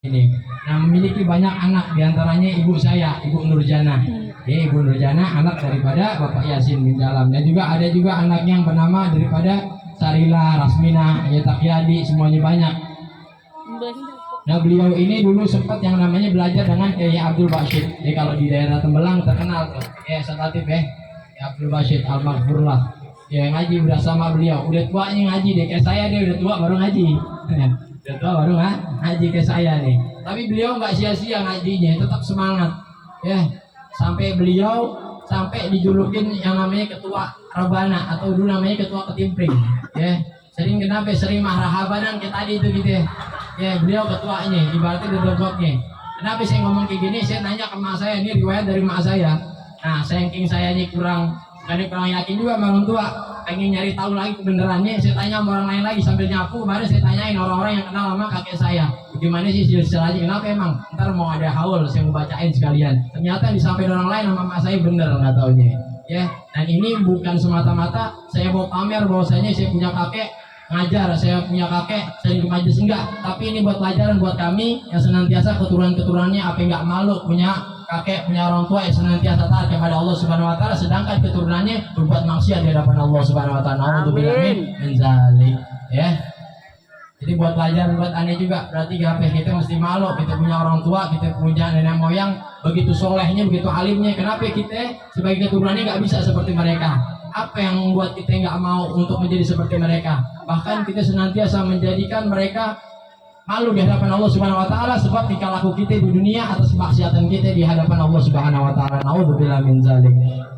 ini. Nah, memiliki banyak anak, diantaranya ibu saya, Ibu Nurjana. Ya, Ibu Nurjana anak daripada Bapak Yasin bin Jalam. Dan juga ada juga anak yang bernama daripada Sarila, Rasmina, ya Takyadi, semuanya banyak. Nah, beliau ini dulu sempat yang namanya belajar dengan Kiai Abdul Basit. Jadi kalau di daerah Tembelang terkenal tuh, ya Satatif ya, Abdul Basit Al-Maghfurlah. Ya ngaji udah sama beliau, udah tuanya ngaji deh, kayak saya dia udah tua baru ngaji. Udah tua baru ngaji kayak saya nih. Tapi beliau nggak sia-sia ngajinya, tetap semangat. Ya, sampai beliau dijulukin yang namanya ketua Rabana atau dulu namanya ketua Ketimpring. Ya, sering marhabanan kayak tadi itu gitu ya. Ya, beliau ketuanya, ibaratnya dedegoknya. Kenapa saya ngomong kayak gini? Saya nanya ke mak saya, ini riwayat dari mak saya. Nah, saking saya ini kurang yakin juga sama orang tua, pengen nyari tahu lagi kebenarannya. Saya tanya sama orang lain lagi sambil nyapu. Kemarin saya tanyain orang-orang yang kenal sama kakek saya, gimana sih silsilahnya? Kenapa emang? Ntar mau ada haul, saya mau bacain sekalian. Ternyata disampaikan orang lain sama mak saya bener nggak taunya. Ya, dan ini bukan semata-mata saya mau pamer bahwasanya saya punya kakek ngajar, saya punya kakek saya di majelis, enggak, tapi ini buat pelajaran buat kami yang senantiasa keturunan-keturunannya apa nggak malu punya kakek, punya orang tua yang senantiasa taat kepada Allah Subhanahu wa taala, sedangkan keturunannya berbuat maksiat di hadapan Allah Subhanahu wa taala. Nauzubillah min zalik. Ya. Jadi buat pelajaran buat aneh juga, berarti kita mesti malu, kita punya orang tua, kita punya nenek moyang begitu solehnya, begitu alimnya. Kenapa kita sebagai keturunannya nggak bisa seperti mereka? Apa yang membuat kita nggak mau untuk menjadi seperti mereka? Bahkan kita senantiasa menjadikan mereka malu di hadapan Allah Subhanahu wa taala sebab tingkah laku kita di dunia atas kemaksiatan kita di hadapan Allah Subhanahu wa taala. Nauzubillah min zalik.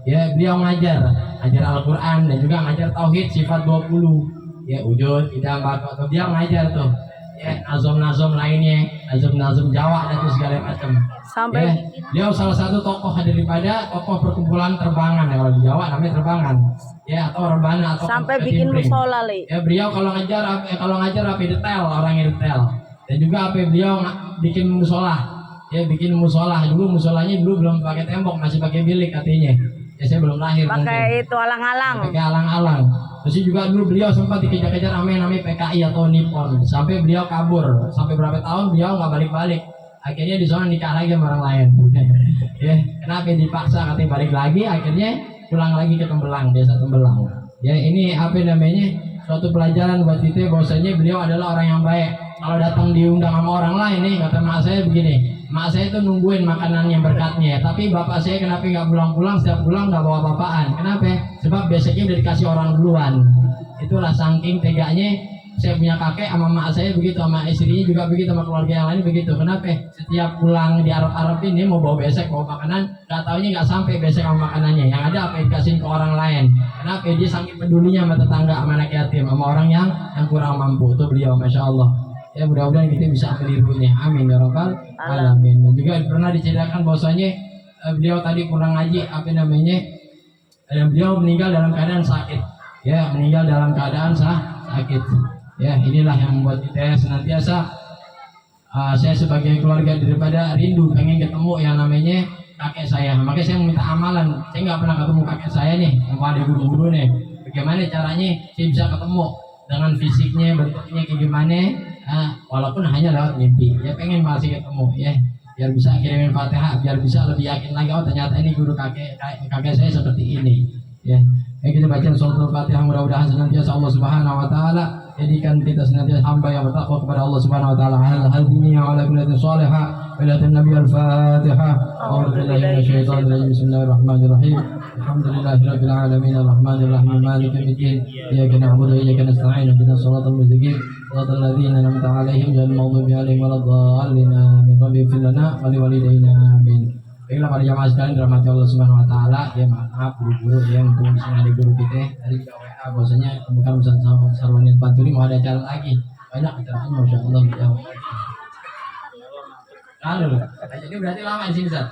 Ya, beliau ngajar Al-Qur'an dan juga ngajar tauhid sifat 20. Ya, wujud, tidak bakal. Dia ngajar tuh. Ya, nazom-nazom lainnya, nazom-nazom Jawa dan segala macam. Sampai ya, beliau salah satu tokoh daripada tokoh perkumpulan terbangan ya, kalau di Jawa namanya terbangan. Ya, atau rebana atau sampai bikin musola li. Ya, beliau kalau ngajar apa detail, orangnya detail. Dan juga apa beliau bikin musola. Ya, bikin musola. Dulu musolanya belum pakai tembok, masih pakai bilik katanya. Ya, saya belum lahir. Pakai itu alang-alang. Pakai alang-alang. Terus juga dulu beliau sempat dikejar-kejar namanya PKI atau Nippon. Sampai beliau kabur. Sampai berapa tahun beliau nggak balik-balik. Akhirnya di sana nikah lagi sama orang lain. Ya, kenapa dipaksa katanya balik lagi? Akhirnya pulang lagi ke Tembelang, desa Tembelang. Ya, ini apa namanya? Suatu pelajaran buat kita bahwasanya beliau adalah orang yang baik. Kalau datang diundang sama orang lain nih, kata mak saya begini, mak saya itu nungguin makanan yang berkatnya, tapi bapak saya kenapa nggak pulang-pulang, setiap pulang nggak bawa apa-apaan? Kenapa? Sebab besoknya udah dikasih orang duluan. Itulah saking teganya. Saya punya kakek sama mak saya begitu, sama istrinya juga begitu, sama keluarga yang lain begitu. Kenapa? Setiap pulang di Arab ini mau bawa besek, bawa makanan, nggak taunya nggak sampai besek sama makanannya. Yang ada apa yang dikasih ke orang lain. Kenapa? Dia saking pedulinya sama tetangga, sama anak yatim, sama orang yang kurang mampu. Itu beliau, masya Allah. Ya, mudah-mudahan kita bisa menirunya. Amin ya rabbal alamin. Dan juga pernah diceritakan bahwasanya beliau tadi kurang ngaji, apa namanya? Dan beliau meninggal dalam keadaan sakit. Ya, meninggal dalam keadaan sakit. Ya, inilah yang membuat kita senantiasa saya sebagai keluarga daripada rindu pengen ketemu yang namanya kakek saya. Makanya saya minta amalan. Saya nggak pernah ketemu kakek saya nih, apa ada guru-guru nih. Bagaimana caranya saya bisa ketemu dengan fisiknya, bentuknya kayak gimana? Walaupun hanya lewat mimpi. Ya, pengen masih ketemu ya. Biar bisa kirimin Fatihah, biar bisa lebih yakin lagi, oh ternyata ini guru kakek saya seperti ini. Ya, kita baca suratul Fatihah, mudah-mudahan senantiasa Allah Subhanahu wa taala jadikan kita senantiasa hamba yang bertakwa kepada Allah Subhanahu wa taala. Al-hadini wa ala kulli salihah wa la nabi al-Fatihah. A'udzu billahi minasyaitonir rajim. Bismillahirrahmanirrahim. Alhamdulillahirabbil alamin arrahmanir rahim maliki yaumiddin. Iyyaka na'budu wa iyyaka nasta'in. Ihdinas siratal mustaqim. Shiratal ladzina an'amta 'alaihim ghairil maghdubi 'alaihim waladdallin. Amin. Rabbi ighfir lana wa li walidayna. Amin. Baiklah para jamaah sekalian dirahmati Allah Subhanahu wa taala. Ya, maaf guru-guru ya untuk di sini ada guru kita tadi juga WA bahwasanya bukan Ustaz Sarwani Panturi mau ada acara lagi. Banyak acaranya masyaallah ya. Lalu, jadi berarti lama di sini Ustaz.